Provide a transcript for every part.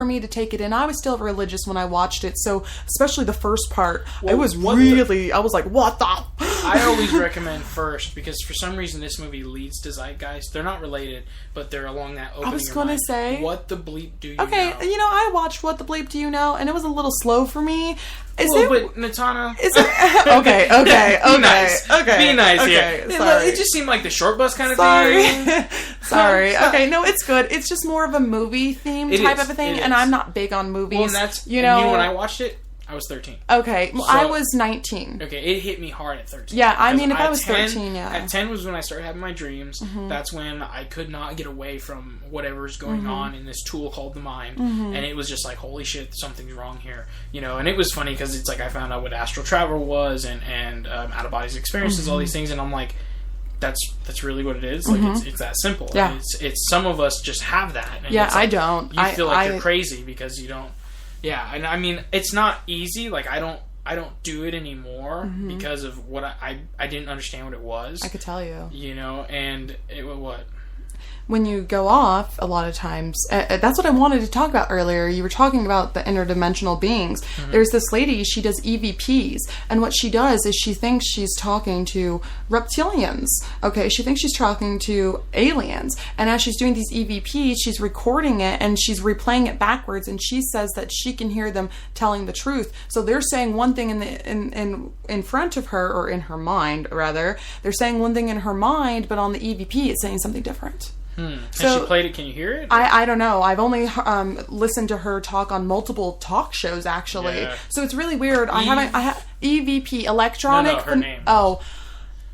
me to take it in. I was still religious when I watched it, so especially the first part, I was like, what the? I always recommend first, because for some reason this movie leads to Zeitgeist. They're not related, but they're along that opening. I was going to say, what the bleep do you know? Okay, I watched What the Bleep Do You Know, and it was a little slow for me. But Natanhna... Okay. Be nice. Okay. Be nice okay, here. Sorry. It just seemed like the short bus kind of thing. Sorry. Okay, no, it's good. It's just more of a movie theme type of a thing, and I'm not big on movies. Well, and that's, when I watched it, I was 13. Okay, well, I was 19. Okay, it hit me hard at 13. Yeah, I mean, if I was 13, yeah. At 10 was when I started having my dreams. Mm-hmm. That's when I could not get away from whatever's going on in this tool called the mind. Mm-hmm. And it was just like, holy shit, something's wrong here. And it was funny because it's like I found out what astral travel was and out-of-bodies experiences, all these things, and I'm like, that's really what it is. Like it's that simple. Yeah. It's some of us just have that. And yeah, it's like, I don't. You feel like you're crazy because you don't. Yeah, and I mean, it's not easy. Like, I don't do it anymore because of what I didn't understand what it was. I could tell you. And what? When you go off, a lot of times, that's what I wanted to talk about earlier. You were talking about the interdimensional beings. Mm-hmm. There's this lady, she does EVPs, and what she does is she thinks she's talking to reptilians. Okay, she thinks she's talking to aliens, and as she's doing these EVPs, she's recording it, and she's replaying it backwards, and she says that she can hear them telling the truth. So they're saying one thing in front of her, or in her mind, rather. They're saying one thing in her mind, but on the EVP, it's saying something different. Has she played it? Can you hear it? I don't know. I've only listened to her talk on multiple talk shows, actually. Yeah. So it's really weird. I have EVP, electronic. No, her name. Oh.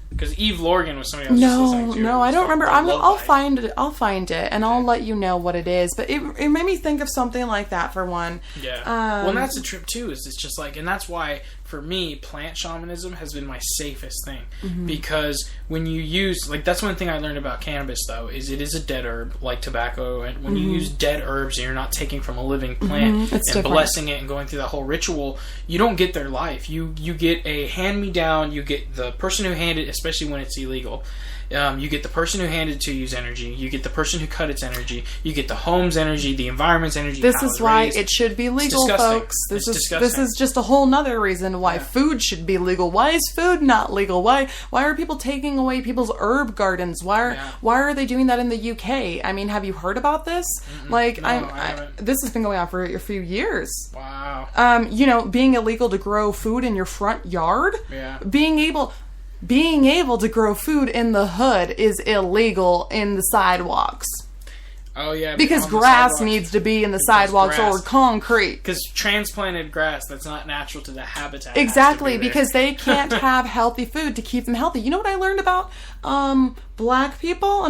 Because Eve Lorgan was somebody else. No, I don't remember. I'll find it. And I'll let you know what it is. But it made me think of something like that for one. Yeah. Well, and that's the trip too. Is it's just like, and that's why for me, plant shamanism has been my safest thing because when you use that's one thing I learned about cannabis though is it is a dead herb like tobacco, and when you use dead herbs and you're not taking from a living plant and different. Blessing it and going through that whole ritual, you don't get their life. You get a hand me down. You get the person who handed, especially when it's illegal. You get the person who handed to you's energy. You get the person who cut its energy. You get the home's energy, the environment's energy. This is why it should be legal, folks. This is just a whole nother reason why food should be legal. Why is food not legal? Why are people taking away people's herb gardens? Why are they doing that in the UK? I mean, have you heard about this? This has been going on for a few years. Wow. Being illegal to grow food in your front yard. Yeah. Being able to grow food in the hood is illegal in the sidewalks. Oh, yeah. Because grass needs to be in the sidewalks or concrete. Because transplanted grass, that's not natural to the habitat. Exactly, because they can't have healthy food to keep them healthy. You know what I learned about black people?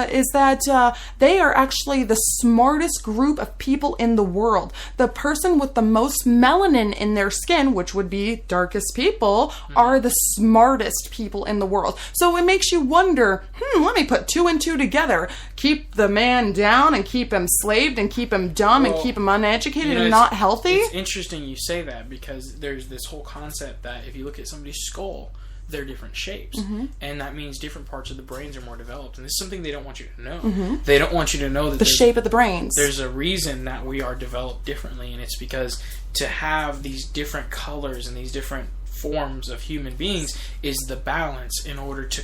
Is that they are actually the smartest group of people in the world. The person with the most melanin in their skin, which would be darkest people, are the smartest people in the world. So it makes you wonder, let me put two and two together. Keep the man down and keep him slaved and keep him dumb and keep him uneducated and not healthy. It's interesting you say that because there's this whole concept that if you look at somebody's skull, they're different shapes. And that means different parts of the brains are more developed. And this is something they don't want you to know. They don't want you to know that the shape of the brains. There's a reason that we are developed differently, and it's because to have these different colors and these different forms of human beings is the balance in order to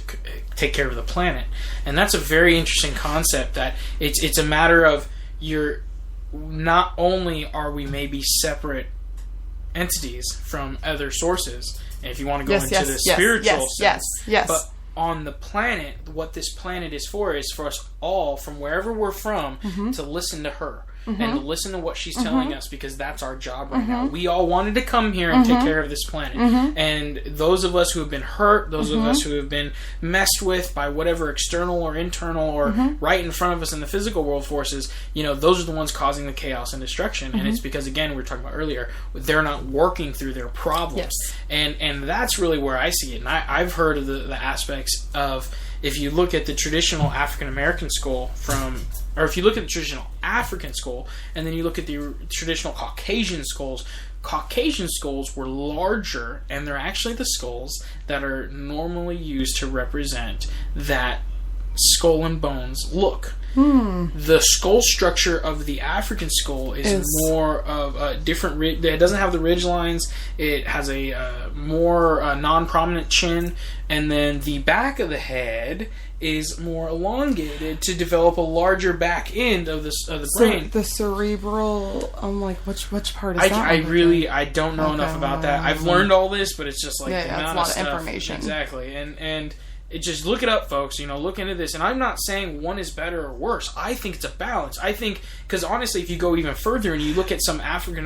take care of the planet. And that's a very interesting concept, that it's a matter of not only are we maybe separate entities from other sources, and if you want to go into the spiritual sense, but on the planet, what this planet is for us all, from wherever we're from, to listen to her. And to listen to what she's telling us, because that's our job right now. We all wanted to come here and take care of this planet. And those of us who have been hurt, those of us who have been messed with by whatever external or internal or right in front of us in the physical world forces, those are the ones causing the chaos and destruction. And it's because, again, we were talking about earlier, they're not working through their problems. And that's really where I see it. And I've heard of the aspects of, if you look at the traditional African American skull or if you look at the traditional African skull, and then you look at the traditional Caucasian skulls were larger, and they're actually the skulls that are normally used to represent that skull and bones look. The skull structure of the African skull is more of a different. It doesn't have the ridge lines. It has a more non-prominent chin, and then the back of the head is more elongated to develop a larger back end of the brain. The cerebral. I'm like, which part is that? I don't know enough about that. I've learned all this, but it's just like it's a lot of information. Exactly, and. It just look it up, folks. Look into this. And I'm not saying one is better or worse. I think it's a balance. I think, because honestly, if you go even further and you look at some African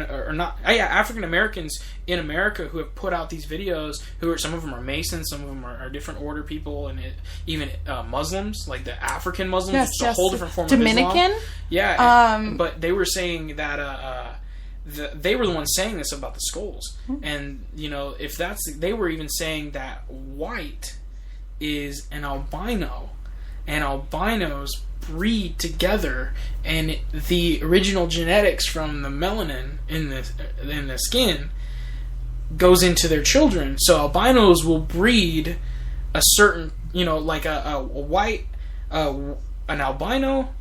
Americans in America who have put out these videos, some of them are Masons, some of them are different order people, and even Muslims, like the African Muslims, which is a whole different form Dominican? of Islam. Yeah, but they were saying that. They were the ones saying this about the skulls, and if they were even saying that white is an albino, and albinos breed together, and the original genetics from the melanin in the skin goes into their children. So albinos will breed a certain, like a white, an albino,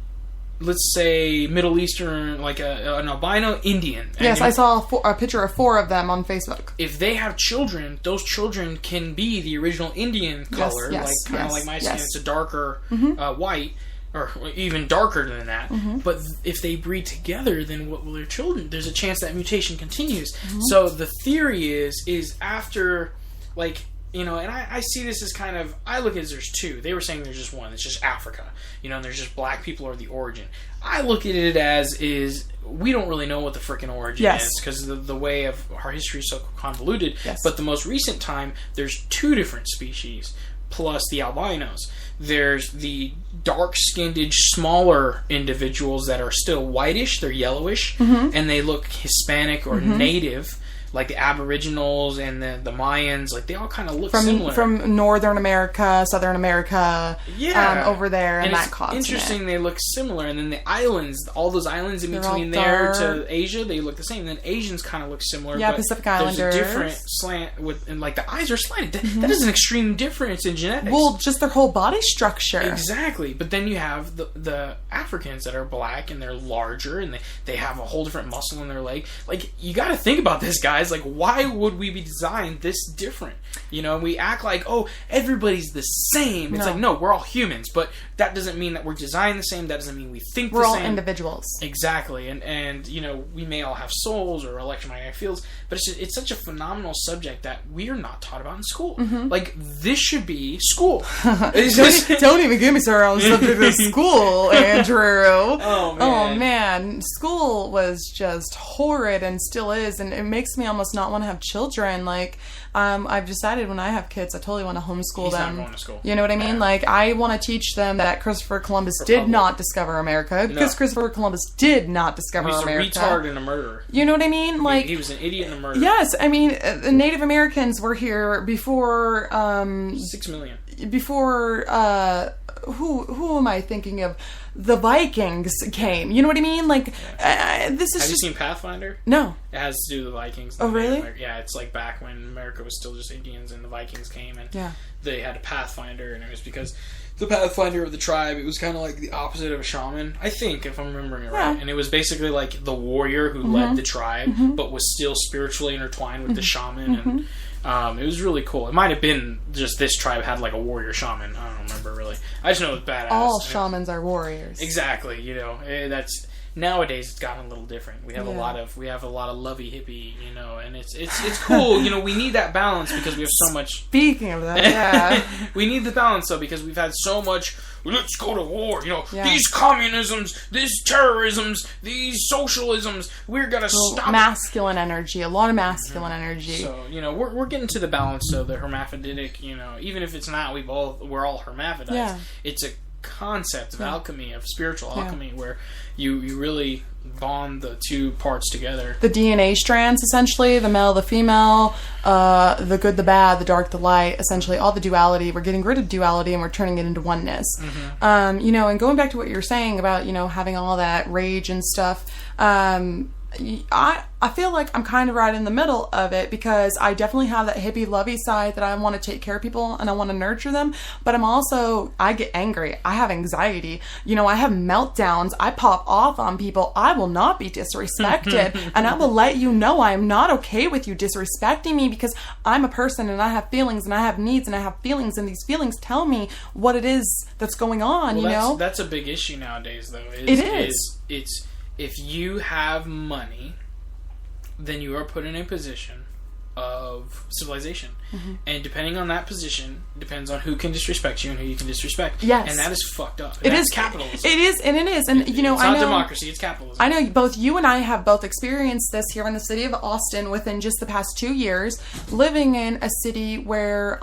let's say Middle Eastern, like an albino Indian. Yes, I saw a picture of 4 of them on Facebook. If they have children, those children can be the original Indian color, like my skin. It's a darker white, or even darker than that. But if they breed together, then what will their children? There's a chance that mutation continues. So the theory is after, like. And I see this as kind of, I look at it as there's 2. They were saying there's just one. It's just Africa. And there's just black people are the origin. I look at it as we don't really know what the freaking origin is, because the way of our history is so convoluted. But the most recent time, there's 2 different species, plus the albinos. There's the dark-skinned, smaller individuals that are still whitish. They're yellowish, and they look Hispanic or native. Like the Aboriginals and the Mayans, like they all kind of look similar. From Northern America, Southern America, over there, and that continent. Interesting, they look similar. And then the islands, all those islands in between there to Asia, they look the same. And then Asians kind of look similar. Yeah, but Pacific Islanders. There's a different slant, and like the eyes are slanted. That is an extreme difference in genetics. Well, just their whole body structure. Exactly. But then you have the Africans that are black, and they're larger, and they have a whole different muscle in their leg. Like, you got to think about this, guys. Like, why would we be designed this different? We act like, oh, everybody's the same. It's like, no, we're all humans, but that doesn't mean that we're designed the same. That doesn't mean we think the same. We're all individuals. Exactly. And we may all have souls or electromagnetic fields, but it's such a phenomenal subject that we are not taught about in school. Like, this should be school. Don't even get me started on the subject of school, Andrew. Oh, man. School was just horrid and still is, and it makes me almost not want to have children. Like, I've decided when I have kids, I totally want to homeschool them. Not going to school. You know what I mean? Like, I want to teach them that Christopher Columbus did not discover America, because Christopher Columbus did not discover America. He was a retard and a murderer. You know what I mean? Like, he was an idiot and a murderer. Yes, I mean, the Native Americans were here before 6 million. Before who am I thinking of? The Vikings came. You know what I mean? Like, this is. Have you seen Pathfinder? No. It has to do with the Vikings. Oh, really? Yeah, it's like back when America was still just Indians and the Vikings came, and they had a Pathfinder, and it was because the Pathfinder of the tribe, it was kind of like the opposite of a shaman, I think, if I'm remembering it right. And it was basically like the warrior who led the tribe, but was still spiritually intertwined with the shaman, and it was really cool. It might have been just this tribe had like a warrior shaman. I don't remember really. I just know it was badass. All shamans are warriors. Exactly. That's nowadays it's gotten a little different. We have a lot of lovey hippie, and it's cool. We need that balance because we have so much. Speaking of that, we need the balance though because we've had so much. Let's go to war. These communisms, these terrorisms, these socialisms. We're gonna stop. Masculine energy, a lot of masculine energy. So we're getting to the balance. So the hermaphroditic, even if it's not, we're all hermaphrodites. Yeah. It's a concept of alchemy, of spiritual alchemy, where you really bond the 2 parts together. The DNA strands, essentially, the male, the female, the good, the bad, the dark, the light, essentially all the duality. We're getting rid of duality and we're turning it into oneness. And going back to what you were saying about, having all that rage and stuff, I feel like I'm kind of right in the middle of it, because I definitely have that hippie lovey side that I want to take care of people and I want to nurture them, but I get angry. I have anxiety. I have meltdowns. I pop off on people. I will not be disrespected, and I will let you know I am not okay with you disrespecting me, because I'm a person and I have feelings and I have needs and I have feelings, and these feelings tell me what it is that's going on. That's a big issue nowadays, though. It's if you have money, then you are put in a position of civilization. Mm-hmm. And depending on that position, depends on who can disrespect you and who you can disrespect. Yes. And that is fucked up. It is capitalism. It is. And it's not democracy, it's capitalism. I know both you and I have both experienced this here in the city of Austin within just the past 2 years, living in a city where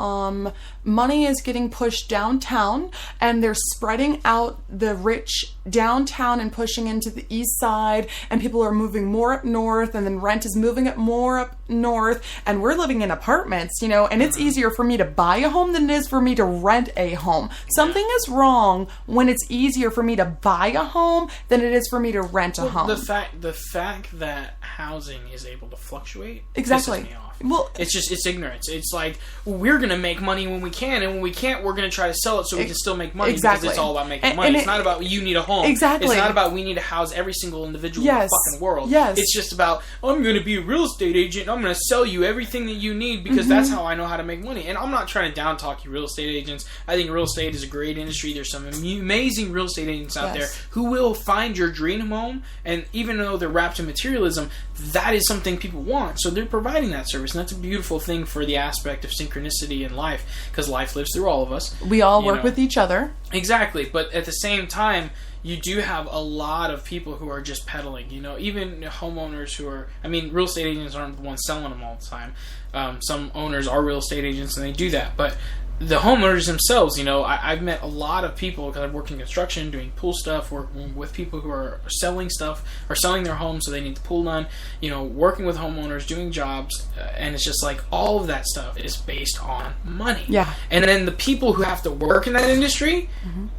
money is getting pushed downtown, and they're spreading out the rich downtown and pushing into the east side, and people are moving more up north, and then rent is moving up more up north, and we're living in apartments, and it's easier for me to buy a home than it is for me to rent a home. Something is wrong when it's easier for me to buy a home than it is for me to rent a home. The fact that housing is able to fluctuate exactly pisses me off. Well, it's ignorance. It's like, we're going to make money when we can, and when we can't, we're going to try to sell it so we can still make money. Exactly. Because it's all about making money. It's not about you need a home. Exactly. It's not about we need to house every single individual in the fucking world. Yes. It's just about, I'm going to be a real estate agent, and I'm going to sell you everything that you need, because that's how I know how to make money. And I'm not trying to down talk you real estate agents. I think real estate is a great industry. There's some amazing real estate agents out there who will find your dream home, and even though they're wrapped in materialism, that is something people want. So they're providing that service, and that's a beautiful thing for the aspect of synchronicity in life, because life lives through all of us. We all work with each other. Exactly, but at the same time, you do have a lot of people who are just peddling, even homeowners who are, real estate agents aren't the ones selling them all the time. Some owners are real estate agents and they do that, but the homeowners themselves, I've met a lot of people, because I've worked in construction, doing pool stuff, working with people who are selling stuff, or selling their homes so they need the pool done, working with homeowners, doing jobs, and it's just like, all of that stuff is based on money. Yeah. And then the people who have to work in that industry,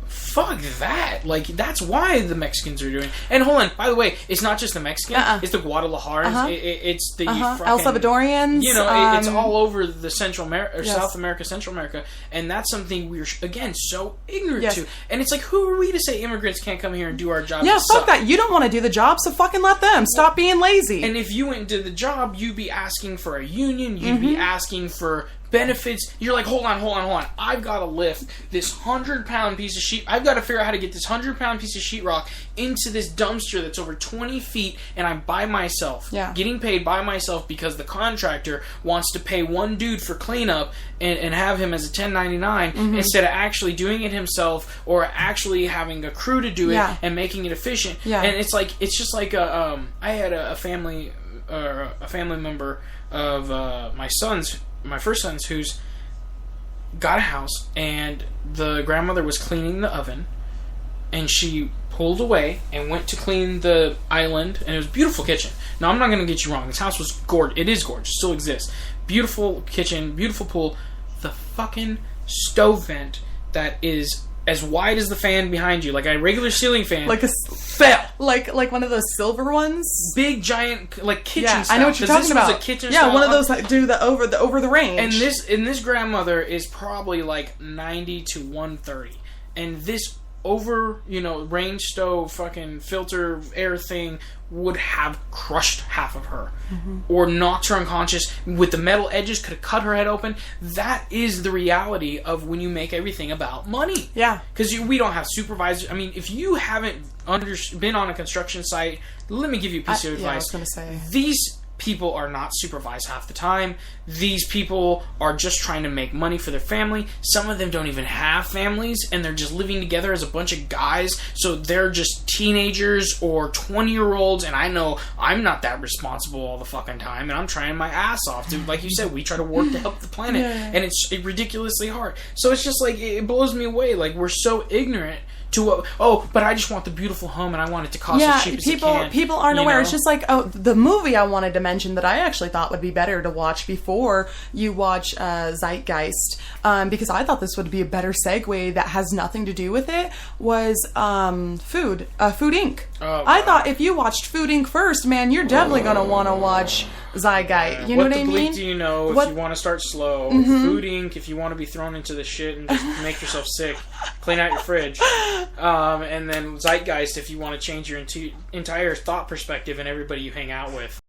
fuck that. Like, that's why the Mexicans are doing. And hold on, by the way, it's not just the Mexicans, it's the Guadalajarans, it's the fucking, El Salvadorians. It's all over the South America, Central America. And that's something we're, again, so ignorant to. And it's like, who are we to say immigrants can't come here and do our job? Yeah, fuck that. You don't want to do the job, so fucking let them. Stop being lazy. And if you went and did the job, you'd be asking for a union. You'd be asking for benefits. You're like, hold on. I've got to lift this 100-pound piece of sheet. I've got to figure out how to get this 100-pound piece of sheetrock into this dumpster that's over 20 feet, and I'm by myself. Yeah. Getting paid by myself because the contractor wants to pay one dude for cleanup and have him as a 1099 instead of actually doing it himself, or actually having a crew to do it and making it efficient. Yeah. And it's just like I had a family member of my first son's, who's got a house, and the grandmother was cleaning the oven, and she pulled away and went to clean the island, and it was a beautiful kitchen. Now, I'm not going to get you wrong. This house was gorgeous. It is gorgeous. Still exists. Beautiful kitchen, beautiful pool. The fucking stove vent that is as wide as the fan behind you, like a regular ceiling fan, fell. Like one of those silver ones? Big, giant, like kitchen style. I know what you're talking about. Was a kitchen yeah, style one of those that do the over the range. And this grandmother is probably like 90 to 130. And this range stove fucking filter air thing would have crushed half of her, or knocked her unconscious. With the metal edges, could have cut her head open. That is the reality of when you make everything about money. Yeah, because we don't have supervisors. If you haven't been on a construction site, let me give you a piece of advice. Yeah, I was going to say, these people are not supervised half the time. These people are just trying to make money for their family. Some of them don't even have families, and they're just living together as a bunch of guys. So they're just teenagers or 20-year-olds, and I know I'm not that responsible all the fucking time, and I'm trying my ass off. Dude, like you said, we try to work to help the planet, and it's ridiculously hard. So it's just like, it blows me away. Like, we're so ignorant to but I just want the beautiful home, and I want it to cost as cheap as it can. People aren't aware. It's just like, the movie I wanted to mention that I actually thought would be better to watch before you watch Zeitgeist, because I thought this would be a better segue that has nothing to do with it, was Food Inc. Oh, I thought if you watched Food Inc. first, man, you're definitely going to want to watch Zeitgeist. You know what I mean? What the bleep do you know if you want to start slow? Food Inc. if you want to be thrown into the shit and just make yourself sick. Clean out your fridge. And then Zeitgeist if you want to change your entire thought perspective and everybody you hang out with.